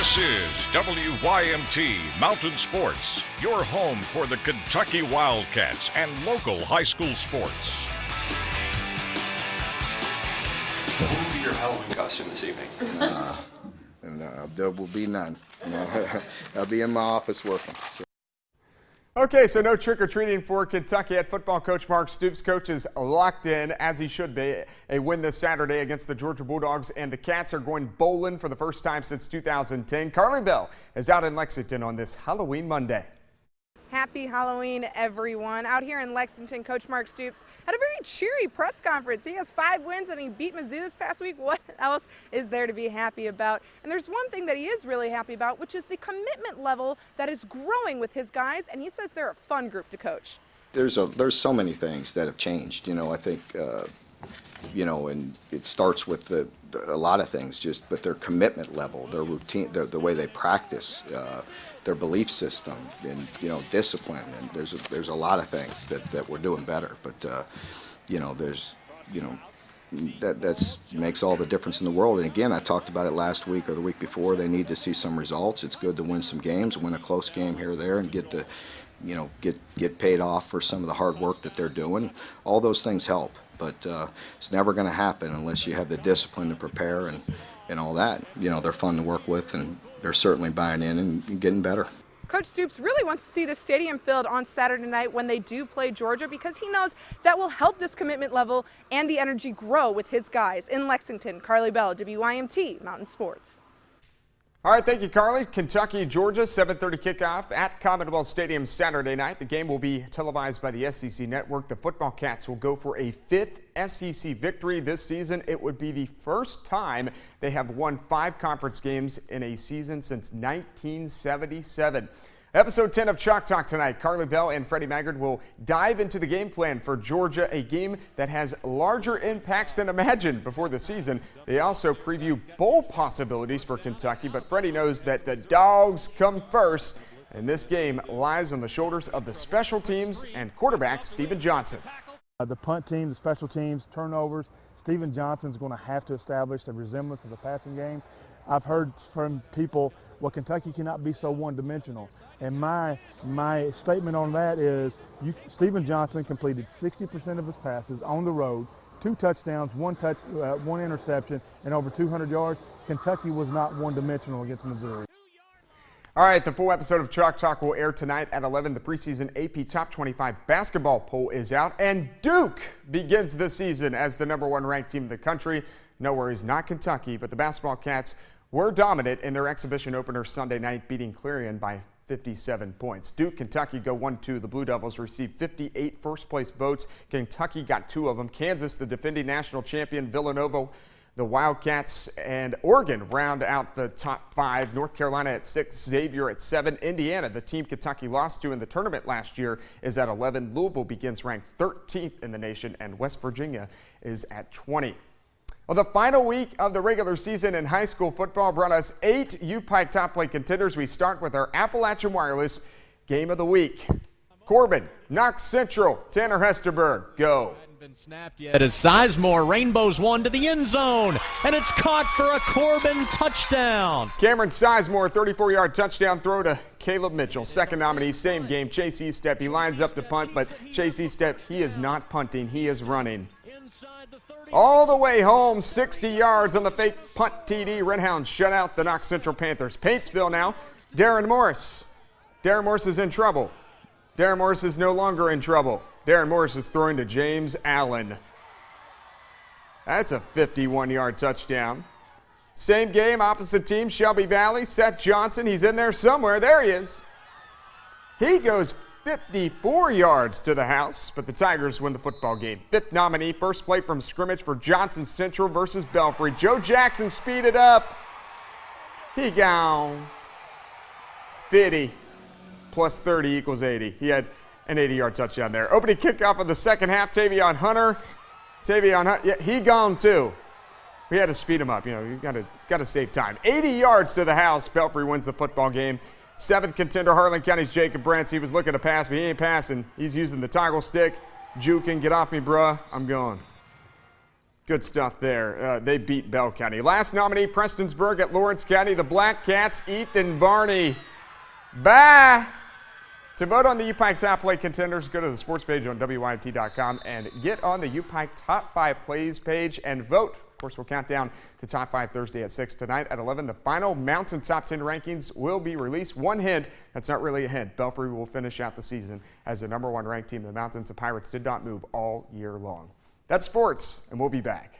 This is WYMT Mountain Sports, your home for the Kentucky Wildcats and local high school sports. What will be your Halloween costume this evening? There will be none. I'll be in my office working. So. Okay, so no trick-or-treating for Kentucky head football coach Mark Stoops. Coach is locked in, as he should be. A win this Saturday against the Georgia Bulldogs, and the Cats are going bowling for the first time since 2010. Carly Bell is out in Lexington on this Halloween Monday. Happy Halloween, everyone. Out here in Lexington, Coach Mark Stoops had a very cheery press conference. He has 5 wins and he beat Mizzou this past week. What else is there to be happy about? And there's one thing that he is really happy about, which is the commitment level that is growing with his guys, and he says they're a fun group to coach. There's so many things that have changed. I think, and it starts with a lot of things, but their commitment level, their routine, the way they practice, their belief system, and discipline, and there's a lot of things that we're doing better. But that makes all the difference in the world. And again, I talked about it last week or the week before. They need to see some results. It's good to win some games, win a close game here or there, and get paid off for some of the hard work that they're doing. All those things help, but it's never going to happen unless you have the discipline to prepare and all that. They're fun to work with, and they're certainly buying in and getting better. Coach Stoops really wants to see the stadium filled on Saturday night when they do play Georgia, because he knows that will help this commitment level and the energy grow with his guys. In Lexington, Carly Bell, WYMT Mountain Sports. All right, thank you, Carly. Kentucky, Georgia, 7:30 kickoff at Commonwealth Stadium Saturday night. The game will be televised by the SEC Network. The football Cats will go for a 5th SEC victory this season. It would be the first time they have won 5 conference games in a season since 1977. Episode 10 of Chalk Talk tonight. Carly Bell and Freddie Maggard will dive into the game plan for Georgia, a game that has larger impacts than imagined before the season. They also preview bowl possibilities for Kentucky, but Freddie knows that the dogs come first, and this game lies on the shoulders of the special teams and quarterback Steven Johnson. The punt team, the special teams, turnovers, Steven Johnson's going to have to establish a resemblance of the passing game. I've heard from people, well, Kentucky cannot be so one-dimensional. And my statement on that is Steven Johnson completed 60% of his passes on the road, 2 touchdowns, 1 interception, and over 200 yards. Kentucky was not one-dimensional against Missouri. All right, the full episode of Chalk Talk will air tonight at 11. The preseason AP Top 25 basketball poll is out, and Duke begins the season as the #1 ranked team in the country. No worries, not Kentucky, but the basketball Cats were dominant in their exhibition opener Sunday night, beating Clarion by 57 points. Duke, Kentucky go 1-2. The Blue Devils received 58 first-place votes. Kentucky got 2 of them. Kansas, the defending national champion, Villanova, the Wildcats, and Oregon round out the top 5. North Carolina at 6, Xavier at 7. Indiana, the team Kentucky lost to in the tournament last year, is at 11. Louisville begins ranked 13th in the nation, and West Virginia is at 20. Well, the final week of the regular season in high school football brought us 8 U-Pike top play contenders. We start with our Appalachian Wireless Game of the Week. Corbin, Knox Central, Tanner Hesterberg, go. Been snapped yet as Sizemore rainbows one to the end zone, and it's caught for a Corbin touchdown. Cameron Sizemore, 34-yard touchdown throw to Caleb Mitchell. Second nominee, same game. Chase Eastep, he lines up to punt, but Chase Eastep, he is not punting, he is running. All the way home, 60 yards on the fake punt TD. Redhounds shut out the Knox Central Panthers. Paintsville now, Darren Morris. Darren Morris is in trouble. Darren Morris is no longer in trouble. Darren Morris is throwing to James Allen. That's a 51-yard touchdown. Same game, opposite team, Shelby Valley. Seth Johnson, he's in there somewhere. There he is. He goes 54 yards to the house, but the Tigers win the football game. 5th nominee, first play from scrimmage for Johnson Central versus Belfry. Joe Jackson speeded up. He gone. 50 plus 30 equals 80. He had an 80-yard touchdown there. Opening kickoff of the second half, Tavion Hunter. Yeah, he gone too. We had to speed him up. You got to save time. 80 yards to the house. Belfry wins the football game. 7th contender, Harlan County's Jacob Brents. He was looking to pass, but he ain't passing. He's using the toggle stick. Juking, get off me, bruh. I'm going. Good stuff there. They beat Bell County. Last nominee, Prestonsburg at Lawrence County. The Black Cats, Ethan Varney. Bye. To vote on the UPike Top Play contenders, go to the sports page on WYMT.com and get on the UPike Top 5 Plays page and vote. Of course, we'll count down the Top 5 Thursday at 6. Tonight at 11, the final Mountain Top 10 rankings will be released. One hint, that's not really a hint. Belfry will finish out the season as the #1 ranked team. The Mountains of Pirates did not move all year long. That's sports, and we'll be back.